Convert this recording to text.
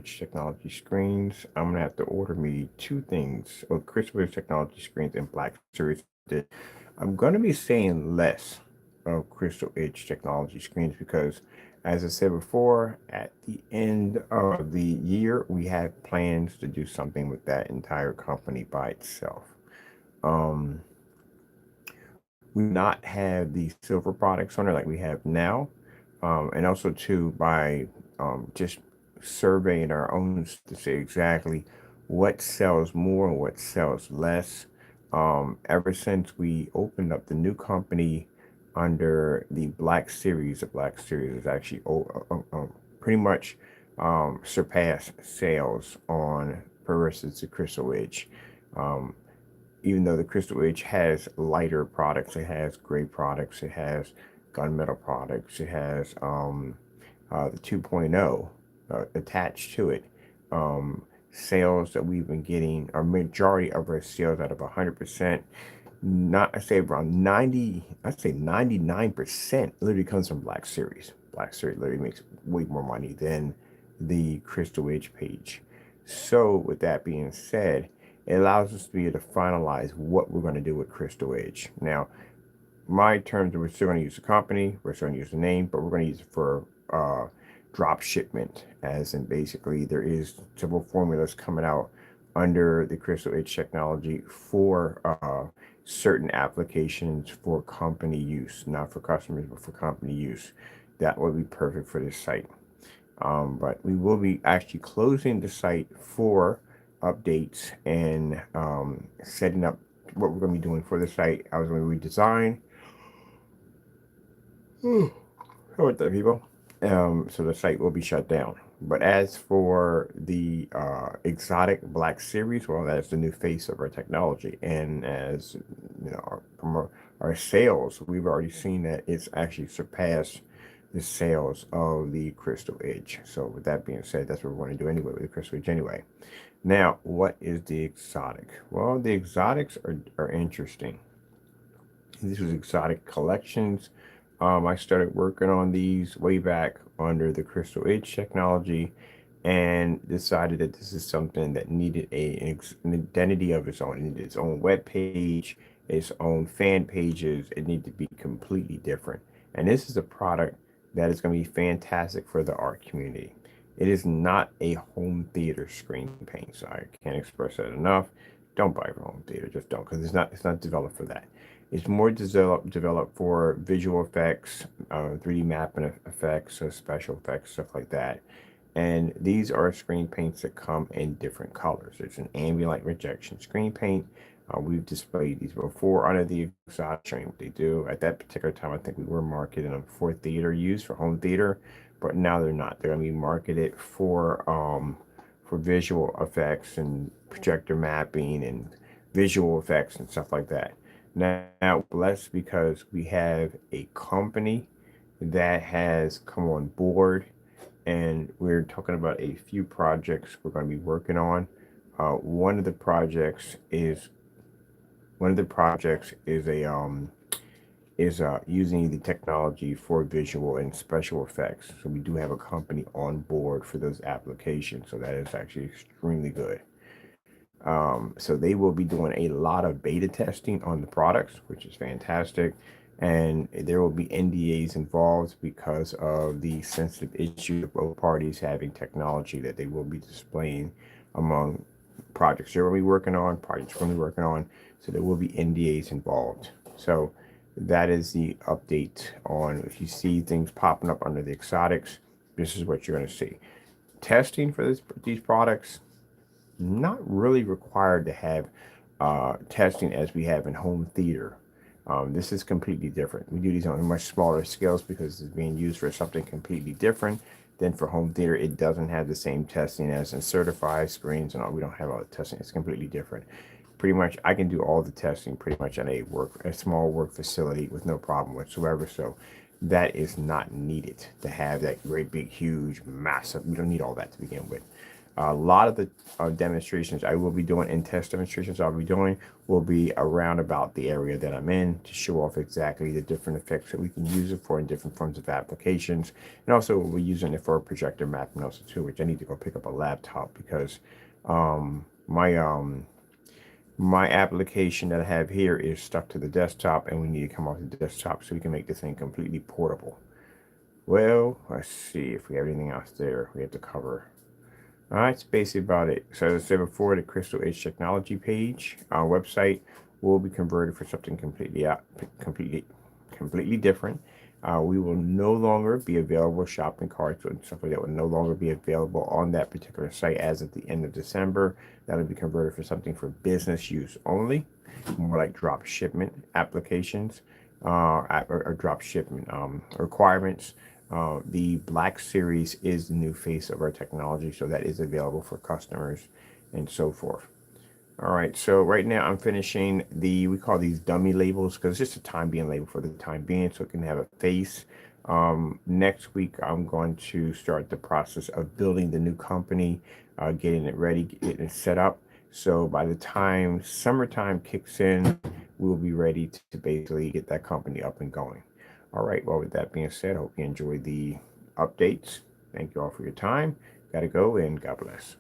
Edge technology screens. I'm gonna have to order me two things of Crystal Edge technology screens in Black Series. I'm gonna be saying less of Crystal Edge technology screens because, as I said before, at the end of the year, we have plans to do something with that entire company by itself. Um, we not have the silver products on it like we have now, and also too by just surveying our own to say exactly what sells more and what sells less. Ever since we opened up the new company under the Black Series is actually pretty much surpassed sales on versus the Crystal Edge. Um, Even though the Crystal Edge has lighter products, it has gray products, it has gunmetal products, it has the 2.0 attached to it. Sales that we've been getting, our majority of our sales out of 100%, not I say around 90, I'd say 99% literally comes from Black Series. Black Series literally makes way more money than the Crystal Edge page. So with that being said, it allows us to be able to finalize what we're going to do with Crystal Edge. Now, my terms, we're still going to use the company, we're still going to use the name, but we're going to use it for drop shipment, as in basically there is several formulas coming out under the Crystal Edge technology for certain applications for company use, not for customers, but for company use. That would be perfect for this site. But we will be actually closing the site for updates and setting up what we're going to be doing for the site. I was going to redesign. How about that, people? So the site will be shut down. But as for the exotic Black Series, well, that's the new face of our technology. And as you know, our sales, we've already seen that it's actually surpassed the sales of the Crystal Edge. So with that being said, that's what we're going to do anyway with the Crystal Edge anyway. Now, what is the exotic? Well, the exotics are interesting. These was exotic collections. I started working on these way back under the Crystal Edge technology and decided that this is something that needed an identity of its own. It needed its own web page, its own fan pages. It needed to be completely different. And this is a product that is going to be fantastic for the art community. It is not a home theater screen paint, so I can't express that enough. Don't buy it for home theater, just don't, because it's not developed for that. It's more developed for visual effects, 3D mapping effects, so special effects, stuff like that. And these are screen paints that come in different colors. It's an ambient light rejection screen paint. We've displayed these before under the exotic showing what they do. At that particular time, I think we were marketing them for theater use, for home theater, but now they're not. They're going to be marketed for visual effects and projector mapping and visual effects and stuff like that. Now, blessed because we have a company that has come on board, and we're talking about a few projects we're going to be working on. One of the projects is using the technology for visual and special effects. So we do have a company on board for those applications. So that is actually extremely good. So they will be doing a lot of beta testing on the products, which is fantastic. And there will be NDAs involved because of the sensitive issue of both parties having technology that they will be displaying among projects they're going to be working on, projects we're going to be working on. So there will be NDAs involved. So that is the update on if you see things popping up under the exotics, this is what you're going to see. Testing for these products, not really required to have testing as we have in home theater. This is completely different. We do these on much smaller scales because it's being used for something completely different than for home theater. It doesn't have the same testing as in certified screens and all. We don't have all the testing. It's completely different. Pretty much, I can do all the testing pretty much at a small work facility with no problem whatsoever. So that is not needed to have that great big huge massive. We don't need all that to begin with. A lot of the demonstrations I will be doing and test demonstrations I'll be doing will be around about the area that I'm in to show off exactly the different effects that we can use it for in different forms of applications. And also we'll be using it for projector mapping also too, which I need to go pick up a laptop because my application that I have here is stuck to the desktop and we need to come off the desktop so we can make this thing completely portable. Well, let's see if we have anything else there we have to cover. All right, that's basically about it. So as I said before, the Crystal Edge Technology page, our website will be converted for something completely different. We will no longer be available. Shopping carts and stuff like that will no longer be available on that particular site as at the end of December. That'll be converted for something for business use only, more like drop shipment applications, or drop shipment requirements. The Black Series is the new face of our technology, so that is available for customers and so forth. All right, so right now I'm finishing we call these dummy labels because it's just a time being label for the time being, so it can have a face. Next week, I'm going to start the process of building the new company, getting it ready, getting it set up. So by the time summertime kicks in, we'll be ready to basically get that company up and going. All right, well, with that being said, I hope you enjoy the updates. Thank you all for your time. Got to go, and God bless.